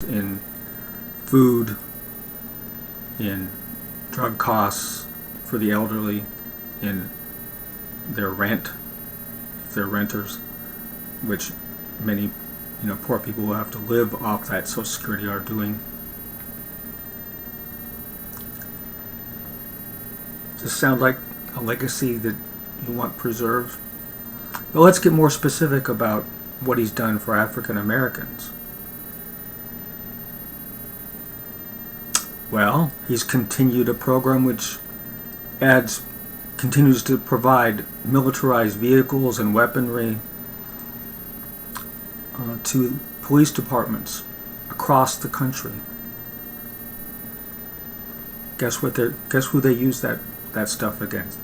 in food, in drug costs for the elderly, in their rent, if they're renters, which many poor people who have to live off that Social Security are doing. Does this sound like a legacy that you want preserved? But let's get more specific about what he's done for African Americans. Well, he's continued a program which continues to provide militarized vehicles and weaponry to police departments across the country. Guess who they use that stuff against?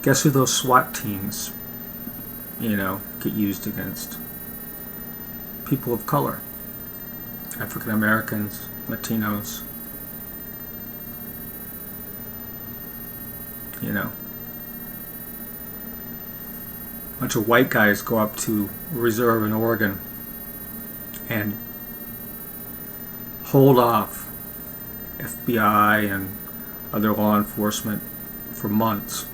Guess who those SWAT teams, get used against? People of color, African Americans, Latinos. A bunch of white guys go up to reserve in Oregon and hold off FBI and other law enforcement for months.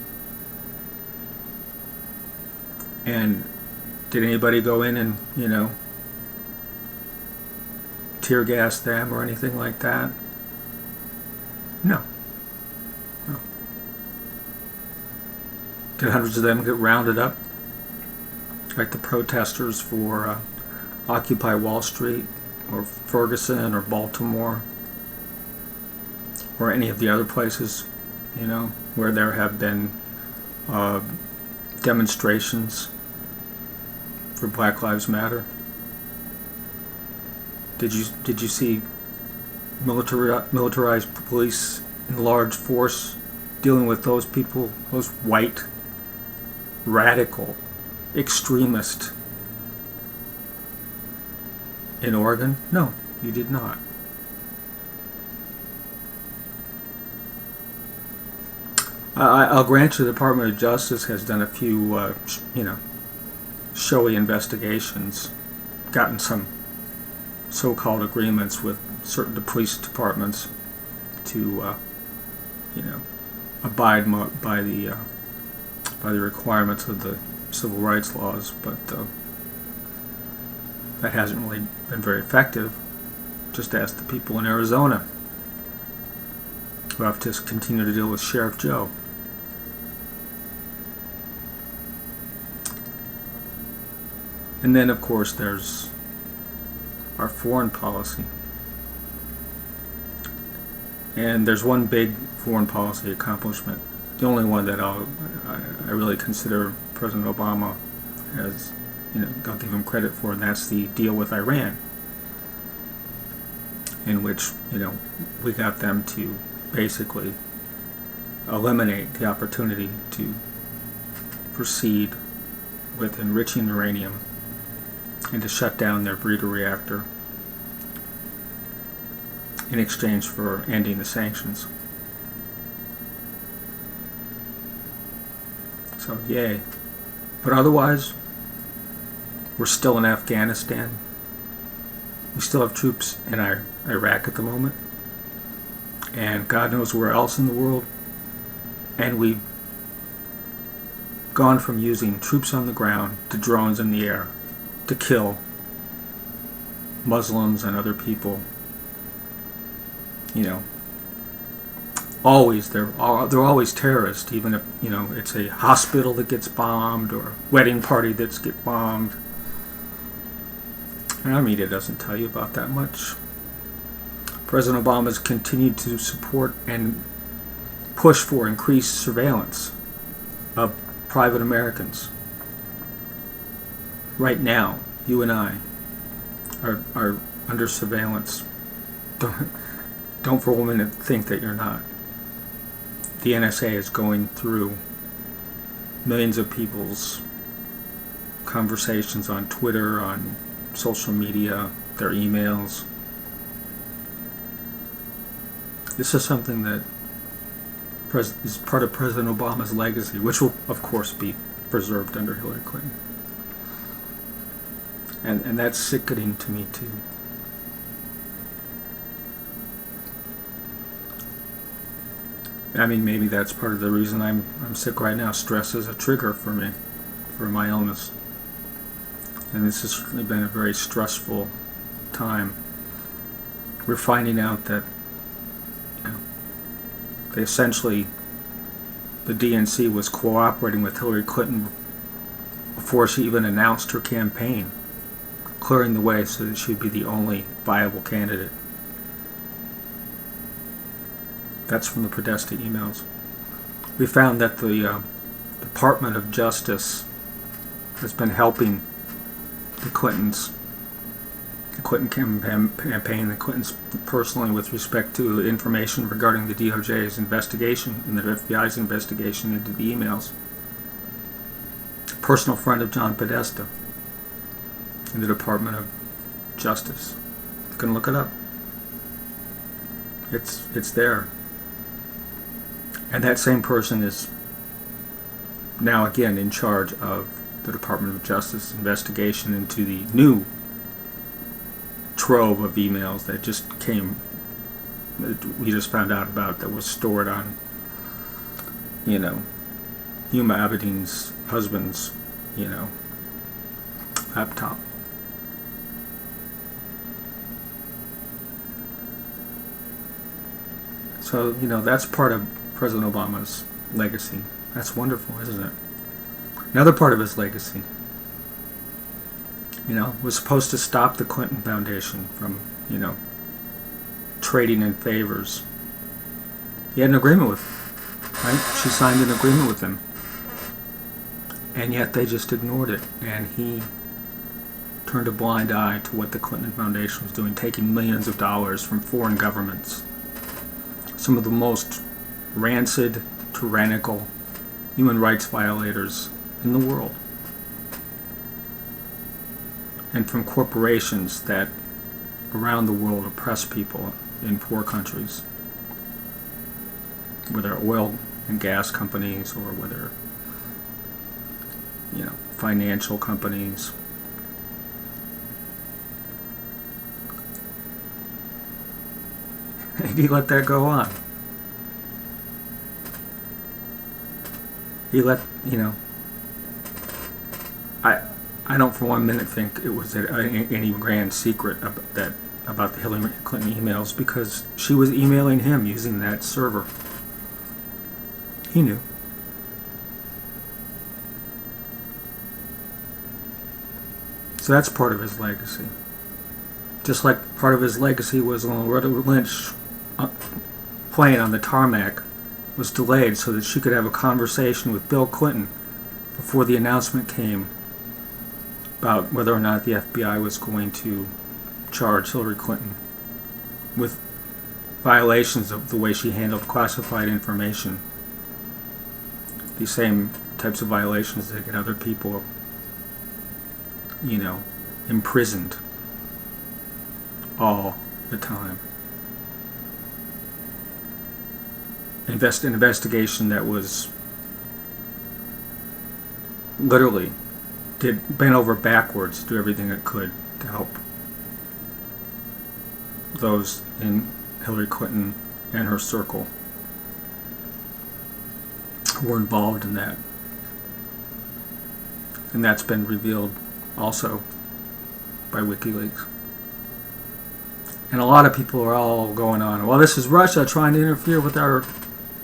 And did anybody go in and, tear gas them or anything like that? No. Did hundreds of them get rounded up, like the protesters for Occupy Wall Street or Ferguson or Baltimore or any of the other places, where there have been demonstrations for Black Lives Matter? Did you see militarized police in large force dealing with those people, those white, radical, extremist in Oregon? No, you did not. I'll grant you the Department of Justice has done a few, showy investigations, gotten some so-called agreements with certain police departments to, abide by the requirements of the civil rights laws, but that hasn't really been very effective. Just ask the people in Arizona who have to continue to deal with Sheriff Joe. And then, of course, there's our foreign policy. And there's one big foreign policy accomplishment, the only one that I really consider President Obama as, I'll give him credit for, and that's the deal with Iran, in which, we got them to basically eliminate the opportunity to proceed with enriching uranium and to shut down their breeder reactor in exchange for ending the sanctions. So, yay. But otherwise, we're still in Afghanistan. We still have troops in Iraq at the moment. And God knows where else in the world. And we've gone from using troops on the ground to drones in the air to kill Muslims and other people. Always they're always terrorists, even if it's a hospital that gets bombed or a wedding party that's get bombed. And our media doesn't tell you about that much. President Obama has continued to support and push for increased surveillance of private Americans. Right now, you and I are under surveillance. Don't for a minute think that you're not. The NSA is going through millions of people's conversations on Twitter, on social media, their emails. This is something that is part of President Obama's legacy, which will, of course, be preserved under Hillary Clinton. And that's sickening to me, too. I mean, maybe that's part of the reason I'm sick right now. Stress is a trigger for me, for my illness. And this has certainly been a very stressful time. We're finding out that, you know, they essentially, the DNC was cooperating with Hillary Clinton before she even announced her campaign, clearing the way so that she would be the only viable candidate. That's from the Podesta emails. We found that the Department of Justice has been helping the Clintons, the Clinton campaign, the Clintons personally, with respect to information regarding the DOJ's investigation and the FBI's investigation into the emails. A personal friend of John Podesta in the Department of Justice. You can look it up. It's there. And that same person is now again in charge of the Department of Justice investigation into the new trove of emails that just came, that we just found out about, that was stored on, you know, Huma Abedin's husband's, you know, laptop. So, you know, that's part of President Obama's legacy. That's wonderful, isn't it? Another part of his legacy, you know, was supposed to stop the Clinton Foundation from, you know, trading in favors. He had an agreement with them, right? She signed an agreement with them. And yet they just ignored it. And he turned a blind eye to what the Clinton Foundation was doing, taking millions of dollars from foreign governments. Some of the most rancid, tyrannical human rights violators in the world. And from corporations that around the world oppress people in poor countries, whether oil and gas companies or whether, you know, financial companies. And he let that go on. He let, you know, I don't for 1 minute think it was any grand secret about the Hillary Clinton emails, because she was emailing him using that server. He knew. So that's part of his legacy. Just like part of his legacy was when Loretta Lynch plane on the tarmac was delayed so that she could have a conversation with Bill Clinton before the announcement came about whether or not the FBI was going to charge Hillary Clinton with violations of the way she handled classified information. These same types of violations that get other people, you know, imprisoned all the time. An investigation that was literally bent over backwards to do everything it could to help those in Hillary Clinton and her circle who were involved in that. And that's been revealed also by WikiLeaks. And a lot of people are all going on, well, this is Russia trying to interfere with our...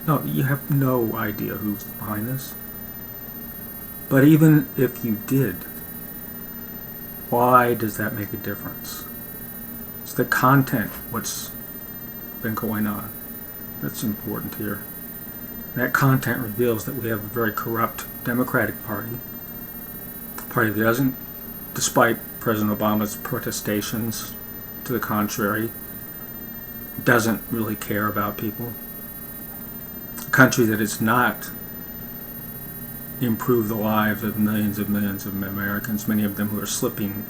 No, you have no idea who's behind this. But even if you did, why does that make a difference? It's the content, what's been going on, that's important here. That content reveals that we have a very corrupt Democratic Party, a party that doesn't, despite President Obama's protestations to the contrary, doesn't really care about people. A country that has not improved the lives of millions of Americans, many of them who are slipping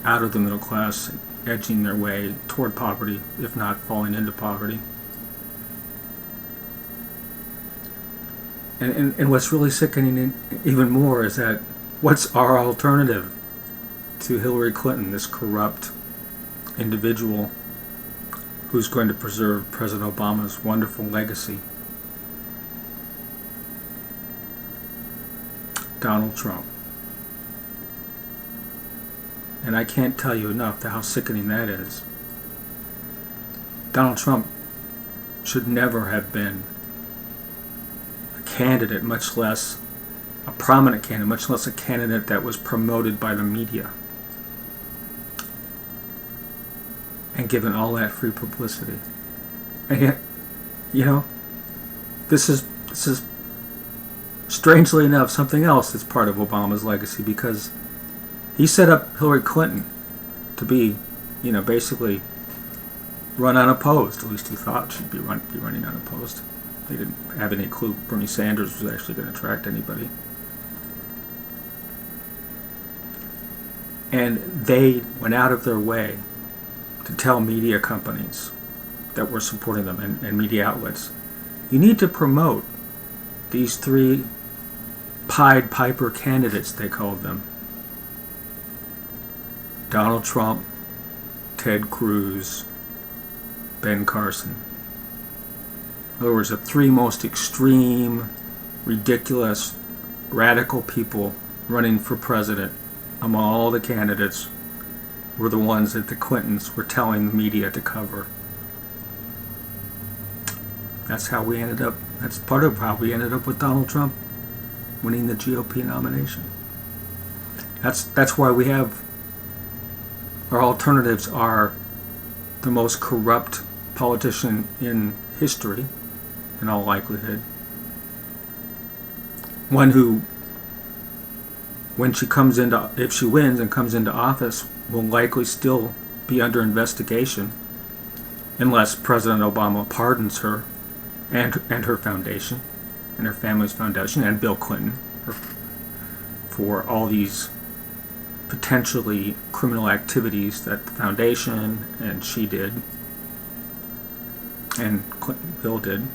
out of the middle class, edging their way toward poverty, if not falling into poverty. And what's really sickening even more is that what's our alternative to Hillary Clinton, this corrupt individual who's going to preserve President Obama's wonderful legacy Donald Trump. And I can't tell you enough how sickening that is. Donald Trump should never have been a candidate, much less a prominent candidate, much less a candidate that was promoted by the media and given all that free publicity. And yet, this is strangely enough something else that's part of Obama's legacy, because he set up Hillary Clinton to be, basically run unopposed. At least he thought she'd be running unopposed. They didn't have any clue Bernie Sanders was actually going to attract anybody. And they went out of their way to tell media companies that were supporting them and media outlets, you need to promote these three Pied Piper candidates, they called them: Donald Trump, Ted Cruz, Ben Carson. In other words, the three most extreme, ridiculous, radical people running for president among all the candidates were the ones that the Clintons were telling the media to cover. That's part of how we ended up with Donald Trump winning the GOP nomination. That's why we have, our alternatives are the most corrupt politician in history, in all likelihood. One who, if she wins and comes into office, will likely still be under investigation unless President Obama pardons her and her foundation and her family's foundation and Bill Clinton for all these potentially criminal activities that the foundation and she did and Bill did.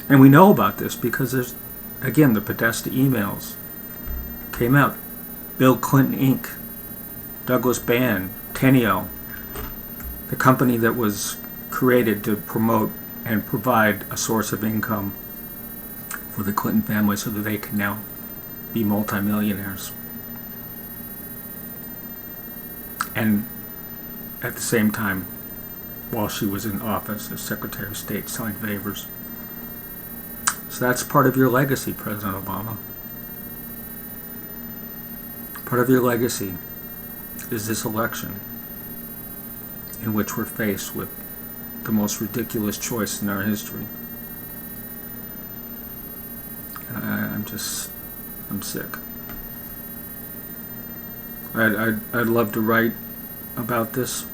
And we know about this because there's, again, the Podesta emails came out. Bill Clinton Inc., Douglas Band, Teneo, the company that was created to promote and provide a source of income for the Clinton family so that they can now be multimillionaires. And at the same time, while she was in office as Secretary of State, selling favors. So that's part of your legacy, President Obama. Part of your legacy is this election in which we're faced with the most ridiculous choice in our history. And I'm sick. I'd love to write about this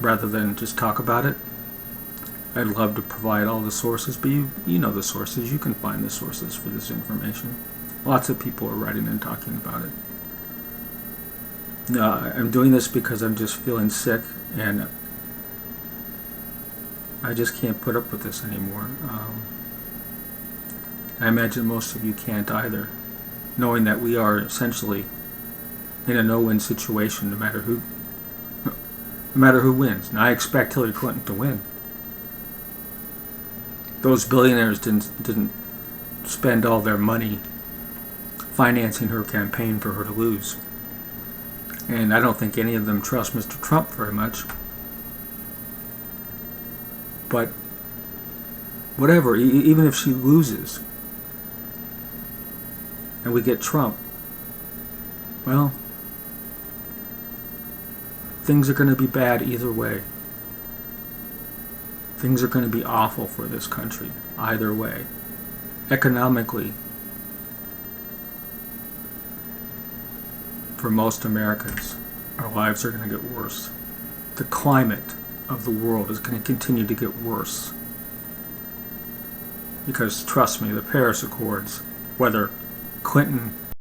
rather than just talk about it. I'd love to provide all the sources, but you know the sources. You can find the sources for this information. Lots of people are writing and talking about it. No, I'm doing this because I'm just feeling sick, and I just can't put up with this anymore. I imagine most of you can't either, knowing that we are essentially in a no-win situation no matter who wins. Now, I expect Hillary Clinton to win. Those billionaires didn't spend all their money financing her campaign for her to lose. And I don't think any of them trust Mr. Trump very much. But whatever, even if she loses and we get Trump, well, things are going to be bad either way. Things are going to be awful for this country either way. Economically, for most Americans, our lives are going to get worse. The climate of the world is going to continue to get worse. Because, trust me, the Paris Accords, whether Clinton